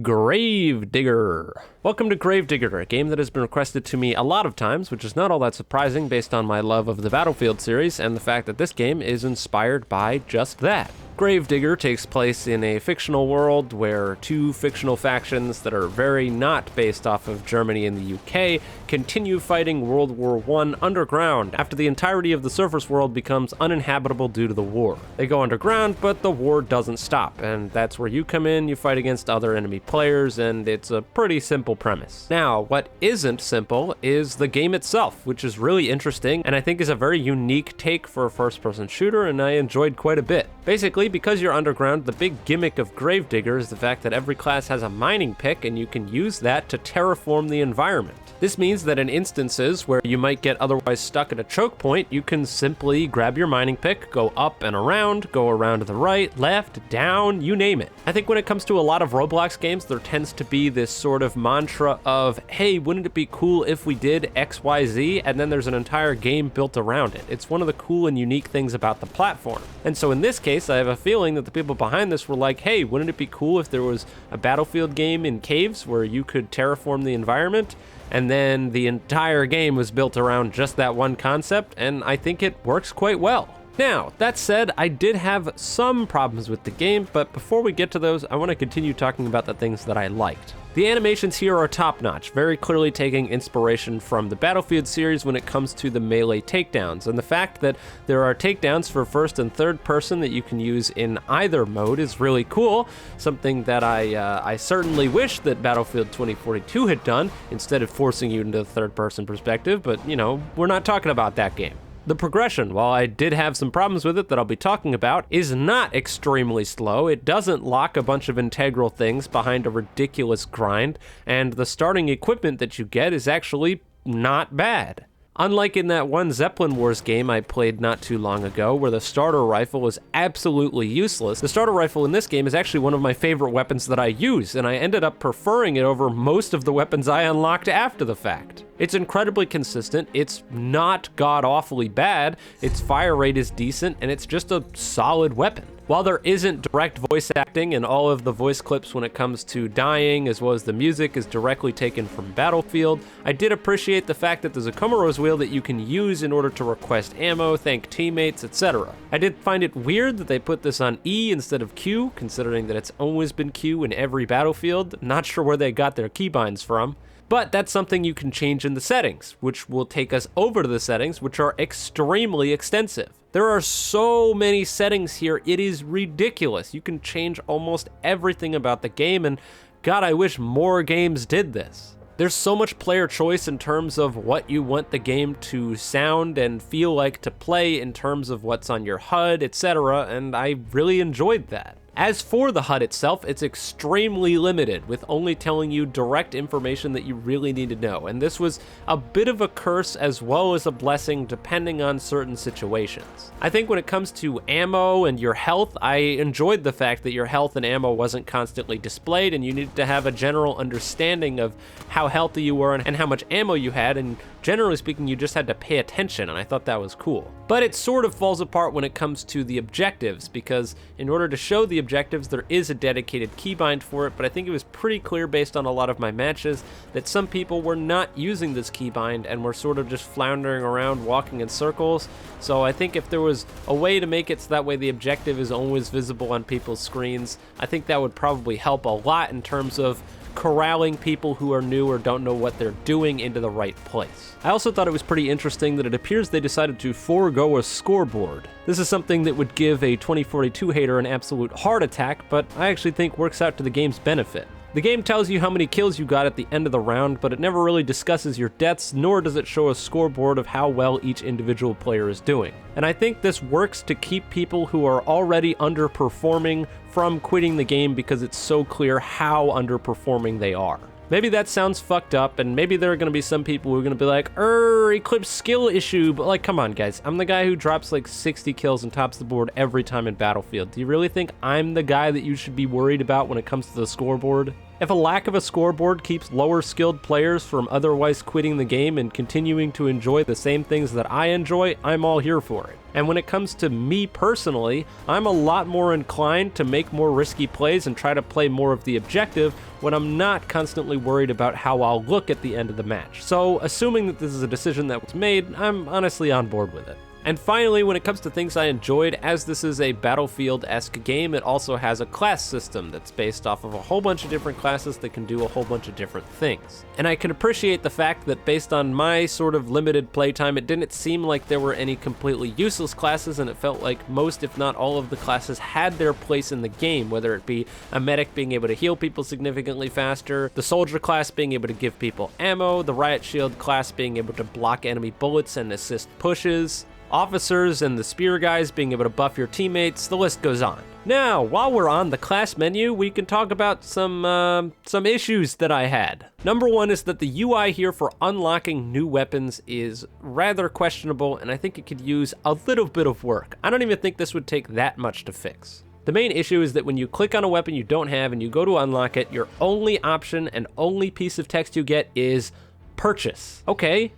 Gravedigger. Welcome to Gravedigger, a game that has been requested to me a lot of times, which is not all that surprising based on my love of the Battlefield series and the fact that this game is inspired by just that. Gravedigger takes place in a fictional world where two fictional factions that are very not based off of Germany and the UK continue fighting World War I underground after the entirety of the surface world becomes uninhabitable due to the war. They go underground, but the war doesn't stop, and that's where you come in, you fight against other enemy players, and it's a pretty simple premise. Now, what isn't simple is the game itself, which is really interesting, and I think is a very unique take for a first-person shooter, and I enjoyed quite a bit. Basically, because you're underground, the big gimmick of Gravedigger is the fact that every class has a mining pick and you can use that to terraform the environment. This means that in instances where you might get otherwise stuck at a choke point, you can simply grab your mining pick, go up and around, go around to the right, left, down, you name it. I think when it comes to a lot of Roblox games, there tends to be this sort of mantra of, hey, wouldn't it be cool if we did XYZ? And then there's an entire game built around it. It's one of the cool and unique things about the platform. And so in this case, I have a feeling that the people behind this were like, hey, wouldn't it be cool if there was a Battlefield game in caves where you could terraform the environment? And then the entire game was built around just that one concept, and I think it works quite well. Now, that said, I did have some problems with the game, but before we get to those, I want to continue talking about the things that I liked. The animations here are top-notch, very clearly taking inspiration from the Battlefield series when it comes to the melee takedowns, and the fact that there are takedowns for first and third person that you can use in either mode is really cool, something that I certainly wish that Battlefield 2042 had done, instead of forcing you into the third-person perspective, but, you know, we're not talking about that game. The progression, while I did have some problems with it that I'll be talking about, is not extremely slow. It doesn't lock a bunch of integral things behind a ridiculous grind, and the starting equipment that you get is actually not bad. Unlike in that one Zeppelin Wars game I played not too long ago, where the starter rifle was absolutely useless, the starter rifle in this game is actually one of my favorite weapons that I use, and I ended up preferring it over most of the weapons I unlocked after the fact. It's incredibly consistent, it's not god-awfully bad, its fire rate is decent, and it's just a solid weapon. While there isn't direct voice acting and all of the voice clips when it comes to dying as well as the music is directly taken from Battlefield, I did appreciate the fact that there's a Komaro's wheel that you can use in order to request ammo, thank teammates, etc. I did find it weird that they put this on E instead of Q, considering that it's always been Q in every Battlefield. Not sure where they got their keybinds from. But that's something you can change in the settings, which will take us over to the settings, which are extremely extensive. There are so many settings here, it is ridiculous. You can change almost everything about the game, and God, I wish more games did this. There's so much player choice in terms of what you want the game to sound and feel like to play in terms of what's on your HUD, etc., and I really enjoyed that. As for the HUD itself, it's extremely limited, with only telling you direct information that you really need to know, and this was a bit of a curse as well as a blessing depending on certain situations. I think when it comes to ammo and your health, I enjoyed the fact that your health and ammo wasn't constantly displayed, and you needed to have a general understanding of how healthy you were and how much ammo you had, and generally speaking, you just had to pay attention, and I thought that was cool. But it sort of falls apart when it comes to the objectives, because in order to show the objectives, there is a dedicated keybind for it, but I think it was pretty clear based on a lot of my matches that some people were not using this keybind and were sort of just floundering around, walking in circles. So I think if there was a way to make it so that way the objective is always visible on people's screens, I think that would probably help a lot in terms of corralling people who are new or don't know what they're doing into the right place. I also thought it was pretty interesting that it appears they decided to forego a scoreboard. This is something that would give a 2042 hater an absolute heart attack, but I actually think works out to the game's benefit. The game tells you how many kills you got at the end of the round, but it never really discusses your deaths, nor does it show a scoreboard of how well each individual player is doing. And I think this works to keep people who are already underperforming from quitting the game because it's so clear how underperforming they are. Maybe that sounds fucked up, and maybe there are going to be some people who are going to be like, Eclipse skill issue, but like, come on guys, I'm the guy who drops like 60 kills and tops the board every time in Battlefield. Do you really think I'm the guy that you should be worried about when it comes to the scoreboard? If a lack of a scoreboard keeps lower skilled players from otherwise quitting the game and continuing to enjoy the same things that I enjoy, I'm all here for it. And when it comes to me personally, I'm a lot more inclined to make more risky plays and try to play more of the objective when I'm not constantly worried about how I'll look at the end of the match. So assuming that this is a decision that was made, I'm honestly on board with it. And finally, when it comes to things I enjoyed, as this is a Battlefield-esque game, it also has a class system that's based off of a whole bunch of different classes that can do a whole bunch of different things. And I can appreciate the fact that based on my sort of limited playtime, it didn't seem like there were any completely useless classes, and it felt like most, if not all of the classes had their place in the game, whether it be a medic being able to heal people significantly faster, the soldier class being able to give people ammo, the riot shield class being able to block enemy bullets and assist pushes, officers and the spear guys being able to buff your teammates, the list goes on. Now, while we're on the class menu, we can talk about some issues that I had. Number one is that the UI here for unlocking new weapons is rather questionable, and I think it could use a little bit of work. I don't even think this would take that much to fix. The main issue is that when you click on a weapon you don't have and you go to unlock it, your only option and only piece of text you get is purchase. Okay,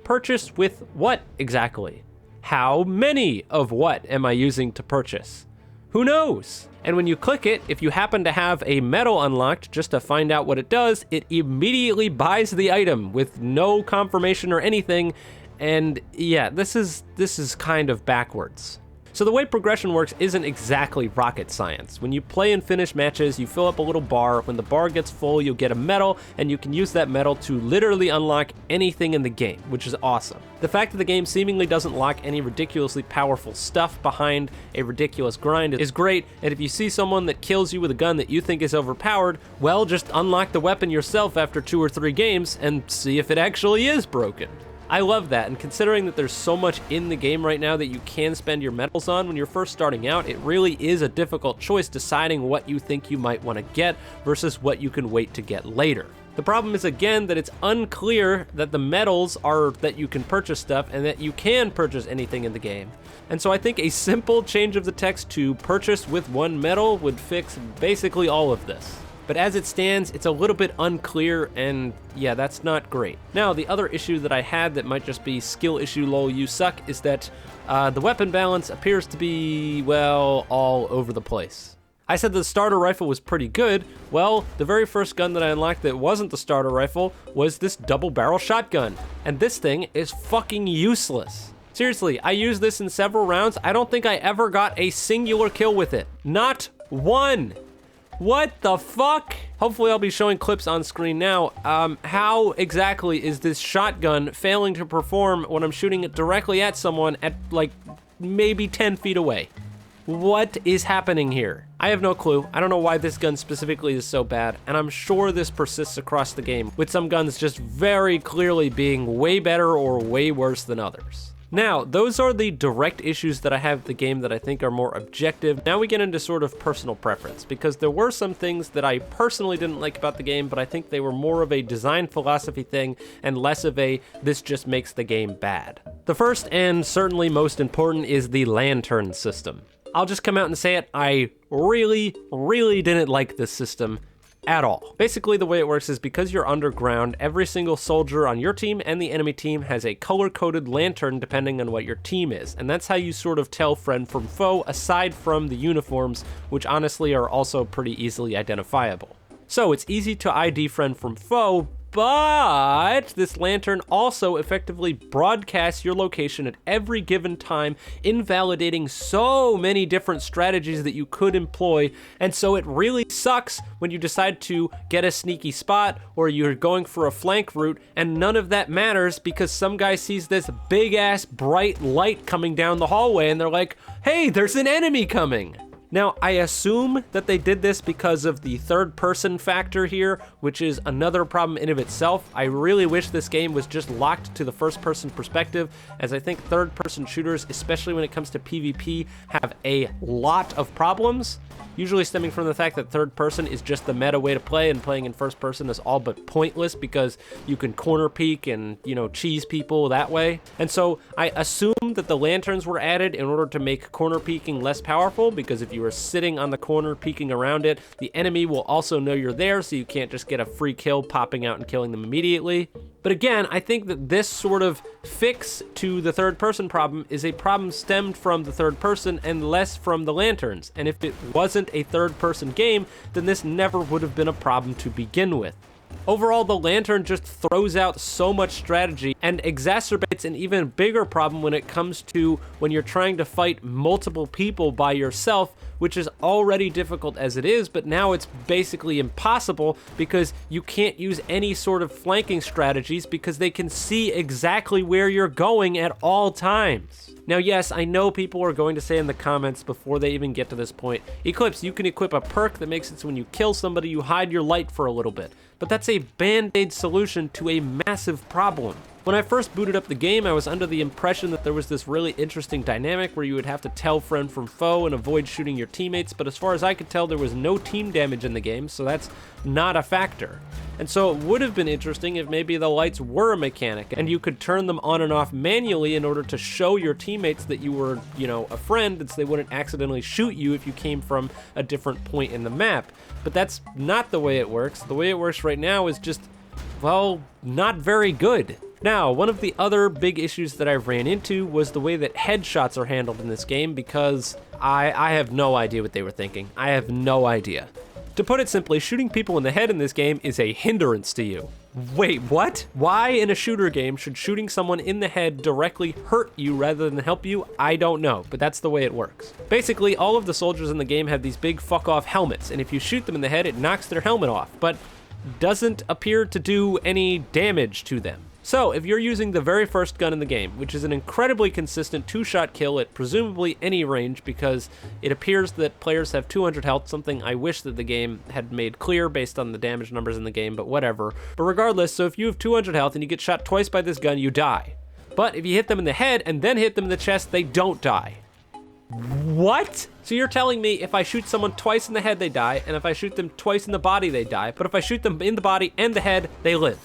purchase with what exactly? How many of what am I using to purchase? Who knows? And when you click it, if you happen to have a medal unlocked just to find out what it does, it immediately buys the item with no confirmation or anything. And yeah, this is kind of backwards. So the way progression works isn't exactly rocket science. When you play and finish matches, you fill up a little bar. When the bar gets full, you'll get a medal, and you can use that medal to literally unlock anything in the game, which is awesome. The fact that the game seemingly doesn't lock any ridiculously powerful stuff behind a ridiculous grind is great, and if you see someone that kills you with a gun that you think is overpowered, well, just unlock the weapon yourself after 2 or 3 games and see if it actually is broken. I love that, and considering that there's so much in the game right now that you can spend your medals on when you're first starting out, it really is a difficult choice deciding what you think you might want to get versus what you can wait to get later. The problem is, again, that it's unclear that the medals are that you can purchase stuff and that you can purchase anything in the game. And so I think a simple change of the text to purchase with 1 medal would fix basically all of this. But as it stands, it's a little bit unclear, and yeah, that's not great. Now, the other issue that I had that might just be skill issue lol you suck is that the weapon balance appears to be, well, all over the place. I said the starter rifle was pretty good. Well, the very first gun that I unlocked that wasn't the starter rifle was this double barrel shotgun, and this thing is fucking useless. Seriously, I used this in several rounds. I don't think I ever got a singular kill with it. Not one. What the fuck? Hopefully I'll be showing clips on screen now. How exactly is this shotgun failing to perform when I'm shooting it directly at someone at like maybe 10 feet away? What is happening here? I have no clue. I don't know why this gun specifically is so bad, and I'm sure this persists across the game, with some guns just very clearly being way better or way worse than others. Now, those are the direct issues that I have with the game that I think are more objective. Now we get into sort of personal preference, because there were some things that I personally didn't like about the game, but I think they were more of a design philosophy thing and less of a this just makes the game bad. The first and certainly most important is the lantern system. I'll just come out and say it, I really didn't like this system at all. Basically, the way it works is because you're underground, every single soldier on your team and the enemy team has a color-coded lantern depending on what your team is, and that's how you sort of tell friend from foe, aside from the uniforms, which honestly are also pretty easily identifiable. So it's easy to ID friend from foe, but this lantern also effectively broadcasts your location at every given time, invalidating so many different strategies that you could employ, and so it really sucks when you decide to get a sneaky spot or you're going for a flank route, and none of that matters because some guy sees this big ass bright light coming down the hallway and they're like, hey, there's an enemy coming. Now, I assume that they did this because of the third-person factor here, which is another problem in of itself. I really wish this game was just locked to the first-person perspective, as I think third-person shooters, especially when it comes to PvP, have a lot of problems, usually stemming from the fact that third-person is just the meta way to play, and playing in first-person is all but pointless because you can corner peek and, you know, cheese people that way. And so I assume that the lanterns were added in order to make corner peeking less powerful, because if you you are sitting on the corner peeking around it. The enemy will also know you're there, so you can't just get a free kill popping out and killing them immediately. But again, I think that this sort of fix to the third person problem is a problem stemmed from the third person and less from the lanterns. And if it wasn't a third person game, then this never would have been a problem to begin with. Overall, the lantern just throws out so much strategy and exacerbates an even bigger problem when it comes to when you're trying to fight multiple people by yourself, which is already difficult as it is, but now it's basically impossible because you can't use any sort of flanking strategies because they can see exactly where you're going at all times. Now, yes, I know people are going to say in the comments before they even get to this point, Eclipse, you can equip a perk that makes it so when you kill somebody, you hide your light for a little bit. But that's a band-aid solution to a massive problem. When I first booted up the game, I was under the impression that there was this really interesting dynamic where you would have to tell friend from foe and avoid shooting your teammates, but as far as I could tell, there was no team damage in the game, so that's not a factor. And so it would have been interesting if maybe the lights were a mechanic and you could turn them on and off manually in order to show your teammates that you were, a friend, and so they wouldn't accidentally shoot you if you came from a different point in the map. But that's not the way it works. The way it works right now is just, well, not very good. Now, one of the other big issues that I've ran into was the way that headshots are handled in this game because I have no idea what they were thinking. I have no idea. To put it simply, shooting people in the head in this game is a hindrance to you. Wait, what? Why in a shooter game should shooting someone in the head directly hurt you rather than help you? I don't know, but that's the way it works. Basically, all of the soldiers in the game have these big fuck-off helmets, and if you shoot them in the head, it knocks their helmet off, but doesn't appear to do any damage to them. So, if you're using the very first gun in the game, which is an incredibly consistent 2-shot kill at presumably any range because it appears that players have 200 health, something I wish that the game had made clear based on the damage numbers in the game, but whatever. But regardless, so if you have 200 health and you get shot twice by this gun, you die. But if you hit them in the head and then hit them in the chest, they don't die. What? So you're telling me if I shoot someone twice in the head, they die, and if I shoot them twice in the body, they die, but if I shoot them in the body and the head, they live.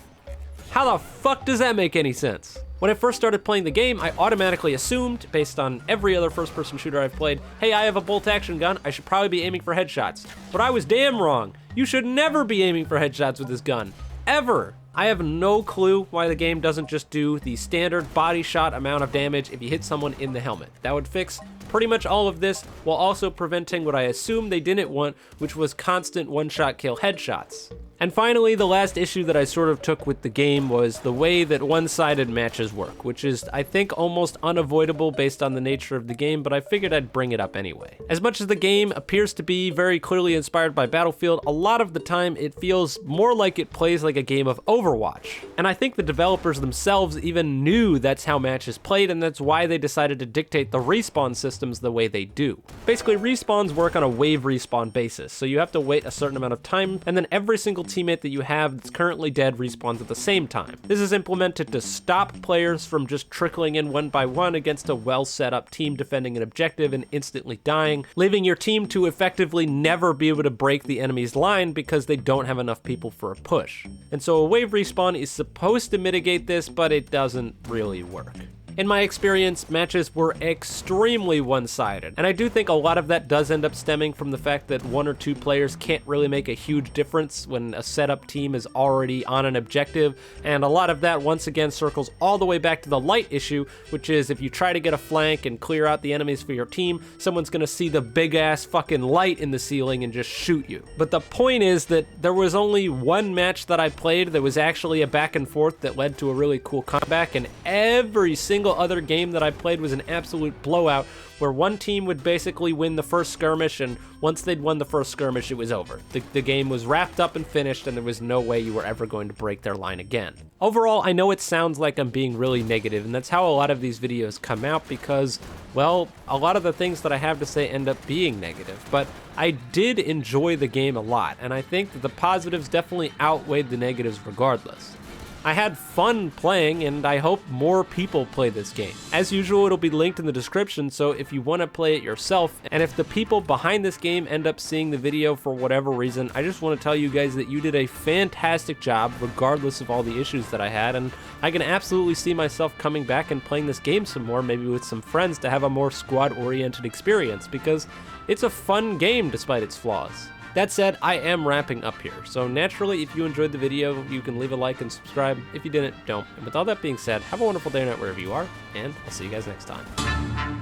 How the fuck does that make any sense? When I first started playing the game, I automatically assumed, based on every other first-person shooter I've played, hey, I have a bolt-action gun, I should probably be aiming for headshots. But I was damn wrong. You should never be aiming for headshots with this gun. Ever. I have no clue why the game doesn't just do the standard body shot amount of damage if you hit someone in the helmet. That would fix pretty much all of this while also preventing what I assumed they didn't want, which was constant one-shot kill headshots. And finally, the last issue that I sort of took with the game was the way that one-sided matches work, which is, I think, almost unavoidable based on the nature of the game, but I figured I'd bring it up anyway. As much as the game appears to be very clearly inspired by Battlefield, a lot of the time it feels more like it plays like a game of Overwatch. And I think the developers themselves even knew that's how matches played, and that's why they decided to dictate the respawn systems the way they do. Basically, respawns work on a wave respawn basis, so you have to wait a certain amount of time, and then every single teammate that you have that's currently dead respawns at the same time. This is implemented to stop players from just trickling in one by one against a well set up team defending an objective and instantly dying, leaving your team to effectively never be able to break the enemy's line because they don't have enough people for a push. And so a wave respawn is supposed to mitigate this, but it doesn't really work. In my experience, matches were extremely one-sided, and I do think a lot of that does end up stemming from the fact that one or two players can't really make a huge difference when a setup team is already on an objective, and a lot of that once again circles all the way back to the light issue, which is if you try to get a flank and clear out the enemies for your team, someone's gonna see the big-ass fucking light in the ceiling and just shoot you. But the point is that there was only one match that I played that was actually a back and forth that led to a really cool comeback, and every single other game that I played was an absolute blowout where one team would basically win the first skirmish, and once they'd won the first skirmish, it was over. The game was wrapped up and finished, and there was no way you were ever going to break their line again. Overall, I know it sounds like I'm being really negative, and that's how a lot of these videos come out because, well, a lot of the things that I have to say end up being negative, but I did enjoy the game a lot, and I think that the positives definitely outweighed the negatives regardless. I had fun playing, and I hope more people play this game. As usual, it'll be linked in the description, so if you want to play it yourself, and if the people behind this game end up seeing the video for whatever reason, I just want to tell you guys that you did a fantastic job, regardless of all the issues that I had, and I can absolutely see myself coming back and playing this game some more, maybe with some friends, to have a more squad-oriented experience, because it's a fun game despite its flaws. That said, I am wrapping up here, so naturally, if you enjoyed the video, you can leave a like and subscribe. If you didn't, don't. And with all that being said, have a wonderful day or night wherever you are, and I'll see you guys next time.